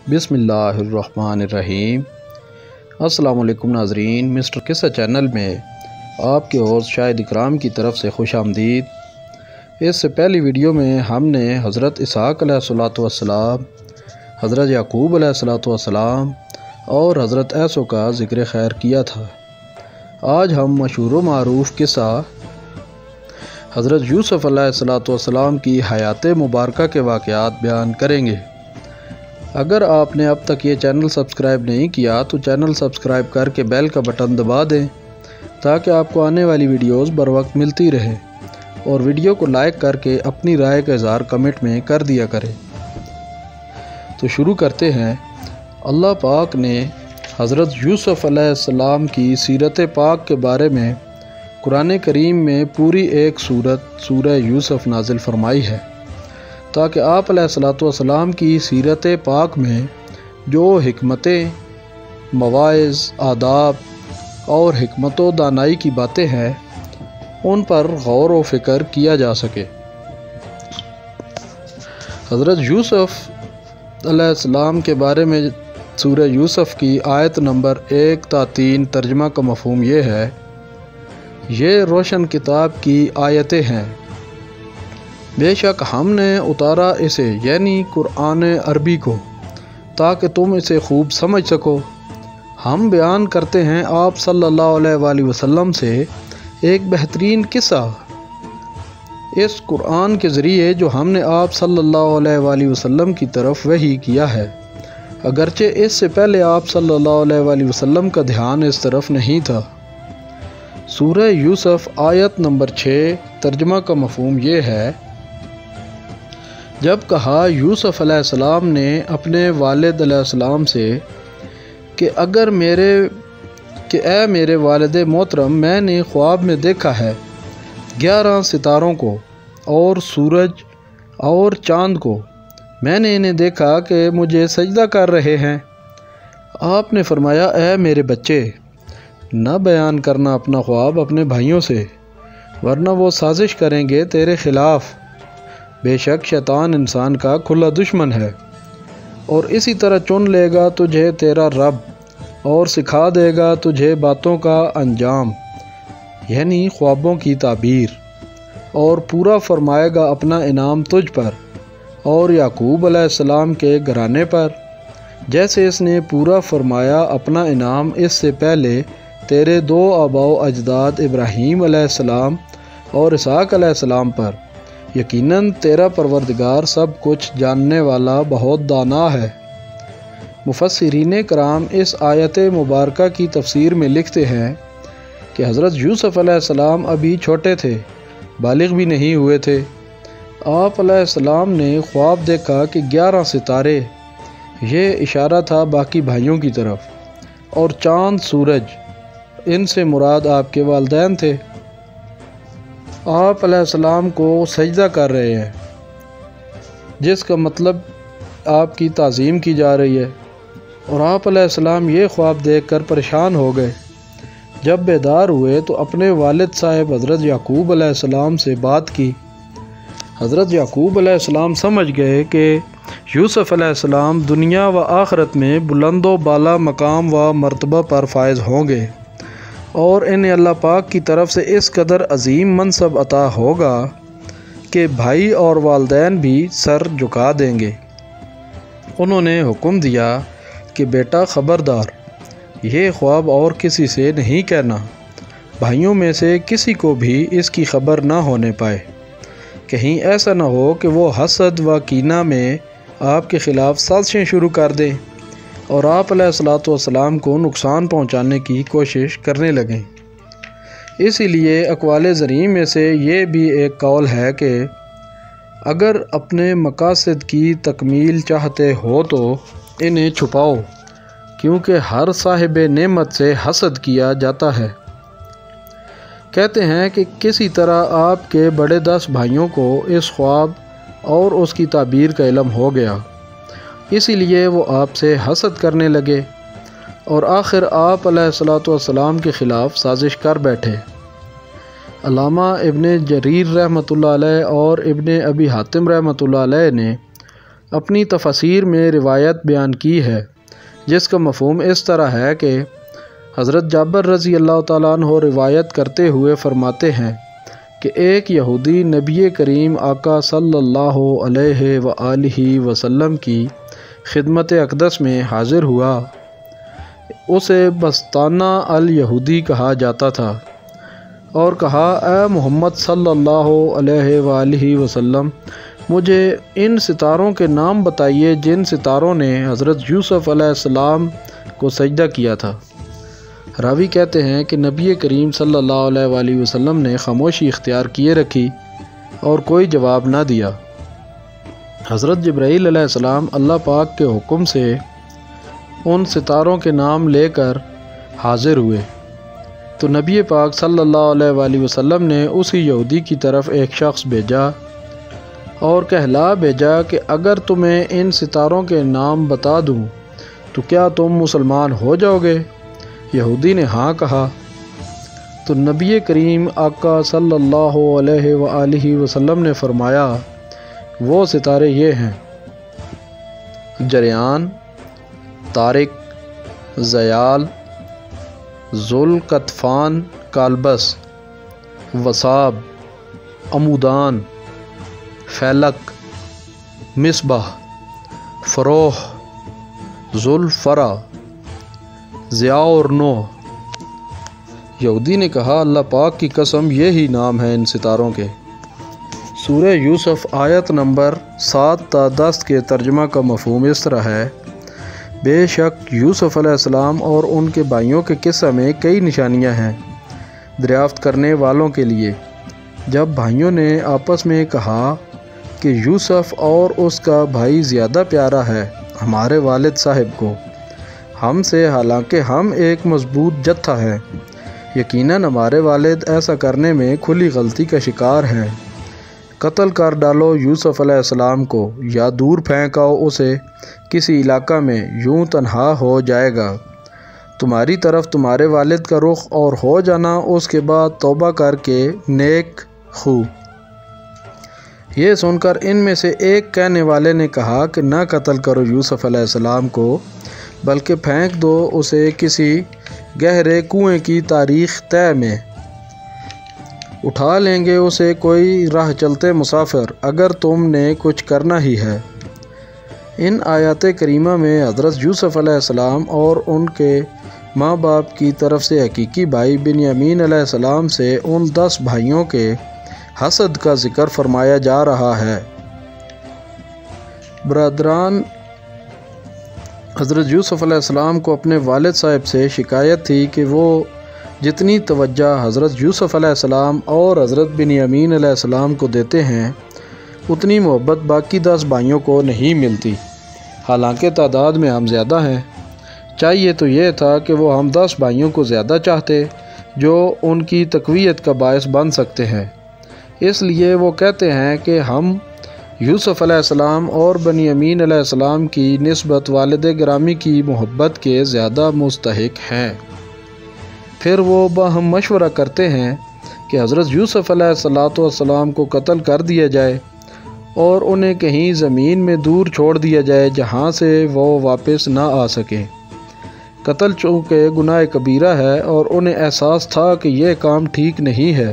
بسم اللہ الرحمن الرحیم۔ السلام علیکم ناظرین، مسٹر قصہ چینل میں آپ کے ہوسٹ شاہد اکرام کی طرف سے خوش آمدید۔ اس سے پہلی ویڈیو میں ہم نے حضرت اسحاق علیہ الصلوۃ والسلام، حضرت یعقوب علیہ الصلوۃ والسلام اور حضرت عیسیٰ کا ذکر خیر کیا تھا۔ آج ہم مشہور و معروف قصہ حضرت یوسف علیہ الصلوۃ والسلام کی حیات مبارکہ کے واقعات بیان کریں گے۔ اگر آپ نے اب تک یہ چینل سبسکرائب نہیں کیا تو چینل سبسکرائب کر کے بیل کا بٹن دبا دیں تاکہ آپ کو آنے والی ویڈیوز بر وقت ملتی رہے، اور ویڈیو کو لائک کر کے اپنی رائے کا اظہار کمنٹ میں کر دیا کریں۔ تو شروع کرتے ہیں۔ اللہ پاک نے حضرت یوسف علیہ السلام کی سیرت پاک کے بارے میں قرآن کریم میں پوری ایک سورہ یوسف نازل فرمائی ہے، تاکہ آپ علیہ الصلوۃ والسلام کی سیرت پاک میں جو حکمتیں، مواعظ، آداب اور حکمت و دانائی کی باتیں ہیں ان پر غور و فکر کیا جا سکے۔ حضرت یوسف علیہ السلام کے بارے میں سورہ یوسف کی آیت نمبر 1 تا 3 ترجمہ کا مفہوم یہ ہے: یہ روشن کتاب کی آیتیں ہیں، بے شک ہم نے اتارا اسے یعنی قرآن عربی کو تاکہ تم اسے خوب سمجھ سکو۔ ہم بیان کرتے ہیں آپ صلی اللہ علیہ وآلہ وسلم سے ایک بہترین قصہ اس قرآن کے ذریعے جو ہم نے آپ صلی اللہ علیہ وآلہ وسلم کی طرف وحی کیا ہے، اگرچہ اس سے پہلے آپ صلی اللہ علیہ وآلہ وسلم کا دھیان اس طرف نہیں تھا۔ سورہ یوسف آیت نمبر 6 ترجمہ کا مفہوم یہ ہے: جب کہا یوسف علیہ السلام نے اپنے والد علیہ السلام سے کہ اے میرے والد محترم، میں نے خواب میں دیکھا ہے 11 ستاروں کو اور سورج اور چاند کو، میں نے انہیں دیکھا کہ مجھے سجدہ کر رہے ہیں۔ آپ نے فرمایا، اے میرے بچے، نہ بیان کرنا اپنا خواب اپنے بھائیوں سے، ورنہ وہ سازش کریں گے تیرے خلاف۔ بے شک شیطان انسان کا کھلا دشمن ہے، اور اسی طرح چن لے گا تجھے تیرا رب اور سکھا دے گا تجھے باتوں کا انجام یعنی خوابوں کی تعبیر، اور پورا فرمائے گا اپنا انعام تجھ پر اور یعقوب علیہ السلام کے گھرانے پر، جیسے اس نے پورا فرمایا اپنا انعام اس سے پہلے تیرے 2 آباء و اجداد ابراہیم علیہ السلام اور اسحاق علیہ السلام پر۔ یقیناً تیرا پروردگار سب کچھ جاننے والا بہت دانا ہے۔ مفسرین کرام اس آیت مبارکہ کی تفسیر میں لکھتے ہیں کہ حضرت یوسف علیہ السلام ابھی چھوٹے تھے، بالغ بھی نہیں ہوئے تھے۔ آپ علیہ السلام نے خواب دیکھا کہ 11 ستارے، یہ اشارہ تھا باقی بھائیوں کی طرف، اور چاند، سورج، ان سے مراد آپ کے والدین تھے، آپ علیہ السلام کو سجدہ کر رہے ہیں، جس کا مطلب آپ کی تعظیم کی جا رہی ہے۔ اور آپ علیہ السلام یہ خواب دیکھ کر پریشان ہو گئے۔ جب بیدار ہوئے تو اپنے والد صاحب حضرت یعقوب علیہ السلام سے بات کی۔ حضرت یعقوب علیہ السلام سمجھ گئے کہ یوسف علیہ السلام دنیا و آخرت میں بلند و بالا مقام و مرتبہ پر فائز ہوں گے، اور انہیں اللہ پاک کی طرف سے اس قدر عظیم منصب عطا ہوگا کہ بھائی اور والدین بھی سر جھکا دیں گے۔ انہوں نے حکم دیا کہ بیٹا خبردار، یہ خواب اور کسی سے نہیں کہنا، بھائیوں میں سے کسی کو بھی اس کی خبر نہ ہونے پائے، کہیں ایسا نہ ہو کہ وہ حسد و کینہ میں آپ کے خلاف سازشیں شروع کر دیں اور آپ علیہ الصلوۃ والسلام کو نقصان پہنچانے کی کوشش کرنے لگیں۔ اسی لیے اقوال زرعی میں سے یہ بھی ایک قول ہے کہ اگر اپنے مقاصد کی تکمیل چاہتے ہو تو انہیں چھپاؤ، کیونکہ ہر صاحب نعمت سے حسد کیا جاتا ہے۔ کہتے ہیں کہ کسی طرح آپ کے بڑے 10 بھائیوں کو اس خواب اور اس کی تعبیر کا علم ہو گیا، اسی لیے وہ آپ سے حسد کرنے لگے، اور آخر آپ علیہ الصلوۃ والسلام کے خلاف سازش کر بیٹھے۔ علامہ ابن جریر رحمۃ اللہ علیہ اور ابن ابی حاتم رحمۃ اللہ علیہ نے اپنی تفاسیر میں روایت بیان کی ہے، جس کا مفہوم اس طرح ہے کہ حضرت جابر رضی اللہ تعالیٰ عنہ روایت کرتے ہوئے فرماتے ہیں کہ ایک یہودی نبی کریم آقا صلی اللہ علیہ وآلہ وسلم کی خدمت اقدس میں حاضر ہوا۔ اسے بسطانہ الیہودی کہا جاتا تھا، اور کہا، اے محمد صلی اللہ علیہ وآلہ وسلم، مجھے ان ستاروں کے نام بتائیے جن ستاروں نے حضرت یوسف علیہ السلام کو سجدہ کیا تھا۔ راوی کہتے ہیں کہ نبی کریم صلی اللہ علیہ وآلہ وسلم نے خاموشی اختیار کیے رکھی اور کوئی جواب نہ دیا۔ حضرت جبرائیل علیہ السلام اللہ پاک کے حکم سے ان ستاروں کے نام لے کر حاضر ہوئے، تو نبی پاک صلی اللہ علیہ وآلہ وسلم نے اسی یہودی کی طرف ایک شخص بھیجا اور کہلا بھیجا کہ اگر تمہیں ان ستاروں کے نام بتا دوں تو کیا تم مسلمان ہو جاؤ گے؟ یہودی نے ہاں کہا۔ تو نبی کریم آقا صلی اللہ علیہ وآلہ وسلم نے فرمایا، وہ ستارے یہ ہیں: جریان، طارق، زیال، ذوالکتفان، کالبس، وصاب، عمودان، فیلک، مصباح، فروح، ذوالفرا، ضیاء اور نوح۔ یہودی نے کہا، اللہ پاک کی قسم یہی نام ہیں ان ستاروں کے۔ سورہ یوسف آیت نمبر 7 تا 10 کے ترجمہ کا مفہوم اس طرح ہے: بے شک یوسف علیہ السلام اور ان کے بھائیوں کے قصہ میں کئی نشانیاں ہیں دریافت کرنے والوں کے لیے۔ جب بھائیوں نے آپس میں کہا کہ یوسف اور اس کا بھائی زیادہ پیارا ہے ہمارے والد صاحب کو ہم سے، حالانکہ ہم ایک مضبوط جتھا ہیں، یقیناً ہمارے والد ایسا کرنے میں کھلی غلطی کا شکار ہیں۔ قتل کر ڈالو یوسف علیہ السلام کو یا دور پھینک آؤ اسے کسی علاقہ میں، یوں تنہا ہو جائے گا تمہاری طرف تمہارے والد کا رخ، اور ہو جانا اس کے بعد توبہ کر کے نیک خو۔ یہ سن کر ان میں سے ایک کہنے والے نے کہا کہ نہ قتل کرو یوسف علیہ السلام کو، بلکہ پھینک دو اسے کسی گہرے کنویں کی تاریخ طے میں، اٹھا لیں گے اسے کوئی راہ چلتے مسافر، اگر تم نے کچھ کرنا ہی ہے۔ ان آیات کریمہ میں حضرت یوسف علیہ السلام اور ان کے ماں باپ کی طرف سے حقیقی بھائی بنیامین علیہ السلام سے ان 10 بھائیوں کے حسد کا ذکر فرمایا جا رہا ہے۔ برادران، حضرت یوسف علیہ السلام کو اپنے والد صاحب سے شکایت تھی کہ وہ جتنی توجہ حضرت یوسف علیہ السلام اور حضرت بنیامین علیہ السلام کو دیتے ہیں اتنی محبت باقی 10 بھائیوں کو نہیں ملتی، حالانکہ تعداد میں ہم زیادہ ہیں۔ چاہیے تو یہ تھا کہ وہ ہم 10 بھائیوں کو زیادہ چاہتے جو ان کی تقویت کا باعث بن سکتے ہیں۔ اس لیے وہ کہتے ہیں کہ ہم یوسف علیہ السلام اور بنیامین علیہ السلام کی نسبت والد گرامی کی محبت کے زیادہ مستحق ہیں۔ پھر وہ باہم مشورہ کرتے ہیں کہ حضرت یوسف علیہ السلام کو قتل کر دیا جائے اور انہیں کہیں زمین میں دور چھوڑ دیا جائے جہاں سے وہ واپس نہ آ سکیں۔ قتل چونکہ گناہ کبیرہ ہے اور انہیں احساس تھا کہ یہ کام ٹھیک نہیں ہے،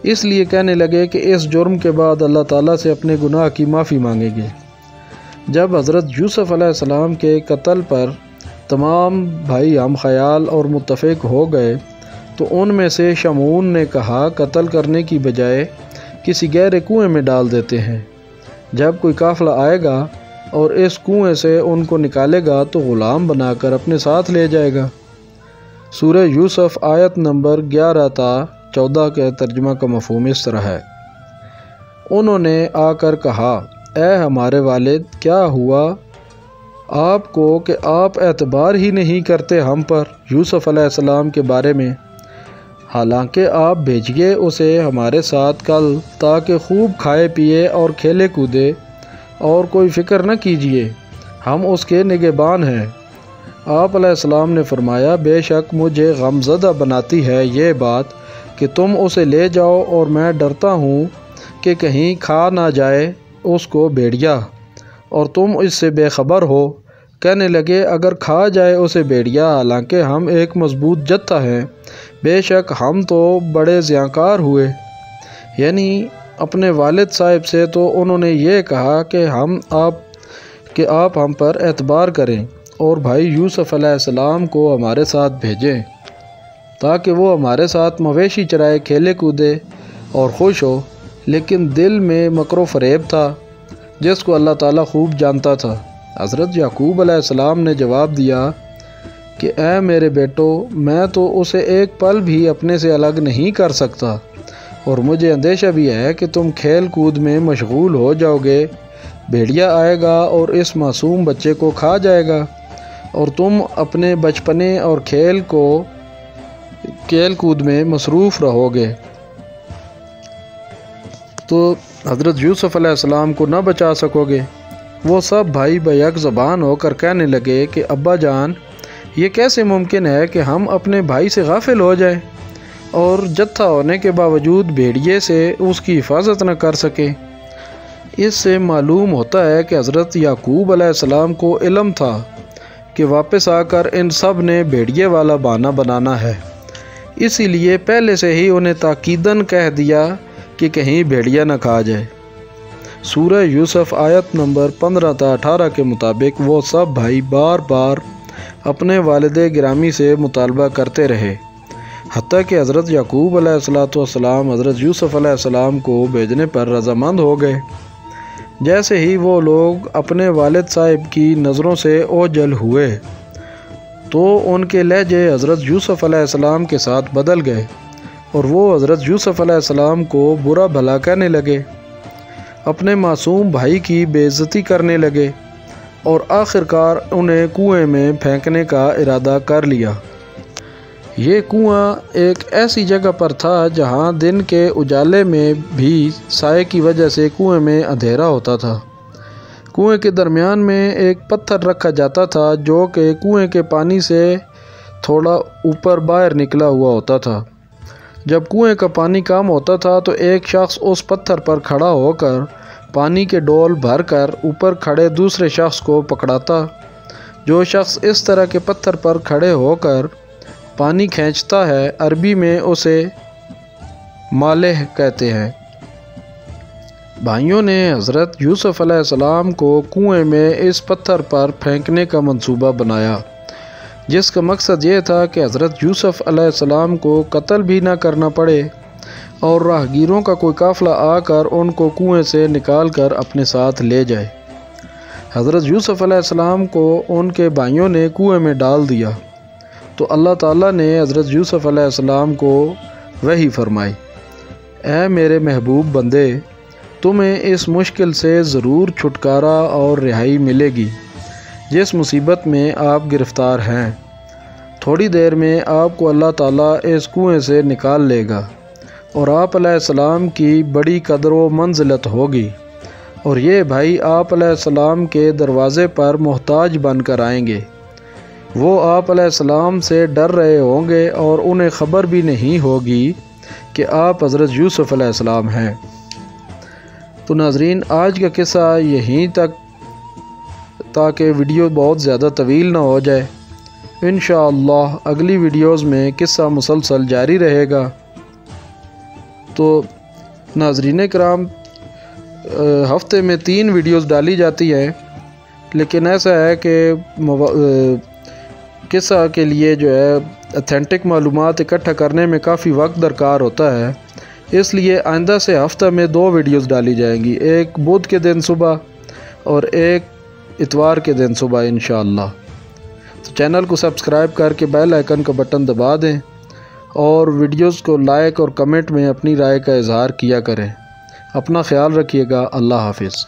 اس لیے کہنے لگے کہ اس جرم کے بعد اللہ تعالیٰ سے اپنے گناہ کی معافی مانگیں گے۔ جب حضرت یوسف علیہ السلام کے قتل پر تمام بھائی ہم خیال اور متفق ہو گئے تو ان میں سے شمعون نے کہا، قتل کرنے کی بجائے کسی گہرے کنویں میں ڈال دیتے ہیں، جب کوئی قافلہ آئے گا اور اس کنویں سے ان کو نکالے گا تو غلام بنا کر اپنے ساتھ لے جائے گا۔ سورہ یوسف آیت نمبر 11 تا 14 کے ترجمہ کا مفہوم اس طرح ہے: انہوں نے آ کر کہا، اے ہمارے والد، کیا ہوا آپ کو کہ آپ اعتبار ہی نہیں کرتے ہم پر یوسف علیہ السلام کے بارے میں، حالانکہ آپ بھیجیے اسے ہمارے ساتھ کل تاکہ خوب کھائے پیے اور کھیلے کودے اور کوئی فکر نہ کیجیے، ہم اس کے نگہبان ہیں۔ آپ علیہ السلام نے فرمایا، بے شک مجھے غمزدہ بناتی ہے یہ بات کہ تم اسے لے جاؤ، اور میں ڈرتا ہوں کہ کہیں کھا نہ جائے اس کو بھیڑیا اور تم اس سے بے خبر ہو۔ کہنے لگے اگر کھا جائے اسے بھیڑیا، حالانکہ ہم ایک مضبوط جتھا ہیں، بے شک ہم تو بڑے زیانکار ہوئے۔ یعنی اپنے والد صاحب سے تو انہوں نے یہ کہا کہ آپ ہم پر اعتبار کریں اور بھائی یوسف علیہ السلام کو ہمارے ساتھ بھیجیں تاکہ وہ ہمارے ساتھ مویشی چرائے، کھیلے کودے اور خوش ہو۔ لیکن دل میں مکر و فریب تھا جس کو اللہ تعالیٰ خوب جانتا تھا۔ حضرت یعقوب علیہ السلام نے جواب دیا کہ اے میرے بیٹو، میں تو اسے ایک پل بھی اپنے سے الگ نہیں کر سکتا، اور مجھے اندیشہ بھی ہے کہ تم کھیل کود میں مشغول ہو جاؤ گے، بھیڑیا آئے گا اور اس معصوم بچے کو کھا جائے گا، اور تم اپنے بچپنے اور کھیل کود میں مصروف رہو گے۔ تو حضرت یوسف علیہ السلام کو نہ بچا سکو گے۔ وہ سب بھائی بیک زبان ہو کر کہنے لگے کہ ابا جان، یہ کیسے ممکن ہے کہ ہم اپنے بھائی سے غافل ہو جائیں اور جتھا ہونے کے باوجود بھیڑیے سے اس کی حفاظت نہ کر سکیں؟ اس سے معلوم ہوتا ہے کہ حضرت یعقوب علیہ السلام کو علم تھا کہ واپس آ کر ان سب نے بھیڑیے والا بہانہ بنانا ہے، اسی لیے پہلے سے ہی انہیں تاکیداً کہہ دیا کہ کہیں بھیڑیا نہ کھا جائے۔ سورہ یوسف آیت نمبر 15 تا 18 کے مطابق وہ سب بھائی بار بار اپنے والد گرامی سے مطالبہ کرتے رہے، حتیٰ کہ حضرت یعقوب علیہ السلام حضرت یوسف علیہ السلام کو بھیجنے پر رضامند ہو گئے۔ جیسے ہی وہ لوگ اپنے والد صاحب کی نظروں سے اوجھل ہوئے تو ان کے لہجے حضرت یوسف علیہ السلام کے ساتھ بدل گئے، اور وہ حضرت یوسف علیہ السلام کو برا بھلا کہنے لگے، اپنے معصوم بھائی کی بے عزتی کرنے لگے، اور آخر کار انہیں کنویں میں پھینکنے کا ارادہ کر لیا۔ یہ کنواں ایک ایسی جگہ پر تھا جہاں دن کے اجالے میں بھی سائے کی وجہ سے کنویں میں اندھیرا ہوتا تھا۔ کنویں کے درمیان میں ایک پتھر رکھا جاتا تھا جو کہ کنویں کے پانی سے تھوڑا اوپر باہر نکلا ہوا ہوتا تھا۔ جب کنویں کا پانی کم ہوتا تھا تو ایک شخص اس پتھر پر کھڑا ہو کر پانی کے ڈول بھر کر اوپر کھڑے دوسرے شخص کو پکڑاتا۔ جو شخص اس طرح کے پتھر پر کھڑے ہو کر پانی کھینچتا ہے، عربی میں اسے مالح کہتے ہیں۔ بھائیوں نے حضرت یوسف علیہ السلام کو کنویں میں اس پتھر پر پھینکنے کا منصوبہ بنایا، جس کا مقصد یہ تھا کہ حضرت یوسف علیہ السلام کو قتل بھی نہ کرنا پڑے اور راہگیروں کا کوئی قافلہ آ کر ان کو کنویں سے نکال کر اپنے ساتھ لے جائے۔ حضرت یوسف علیہ السلام کو ان کے بھائیوں نے کنویں میں ڈال دیا تو اللہ تعالیٰ نے حضرت یوسف علیہ السلام کو وحی فرمائی، اے میرے محبوب بندے، تمہیں اس مشکل سے ضرور چھٹکارا اور رہائی ملے گی جس مصیبت میں آپ گرفتار ہیں۔ تھوڑی دیر میں آپ کو اللہ تعالیٰ اس کنویں سے نکال لے گا اور آپ علیہ السلام کی بڑی قدر و منزلت ہوگی، اور یہ بھائی آپ علیہ السلام کے دروازے پر محتاج بن کر آئیں گے۔ وہ آپ علیہ السلام سے ڈر رہے ہوں گے اور انہیں خبر بھی نہیں ہوگی کہ آپ حضرت یوسف علیہ السلام ہیں۔ تو ناظرین، آج کا قصہ یہیں تک، تاکہ ویڈیو بہت زیادہ طویل نہ ہو جائے۔ انشاءاللہ اگلی ویڈیوز میں قصہ مسلسل جاری رہے گا۔ تو ناظرین کرام، ہفتے میں 3 ویڈیوز ڈالی جاتی ہیں، لیکن ایسا ہے کہ قصہ کے لیے جو ہے اتھینٹک معلومات اکٹھا کرنے میں کافی وقت درکار ہوتا ہے، اس لیے آئندہ سے ہفتہ میں 2 ویڈیوز ڈالی جائیں گی، ایک بدھ کے دن صبح اور ایک اتوار کے دن صبح انشاءاللہ۔ تو چینل کو سبسکرائب کر کے بیل آئیکن کا بٹن دبا دیں اور ویڈیوز کو لائک اور کمنٹ میں اپنی رائے کا اظہار کیا کریں۔ اپنا خیال رکھیے گا۔ اللہ حافظ۔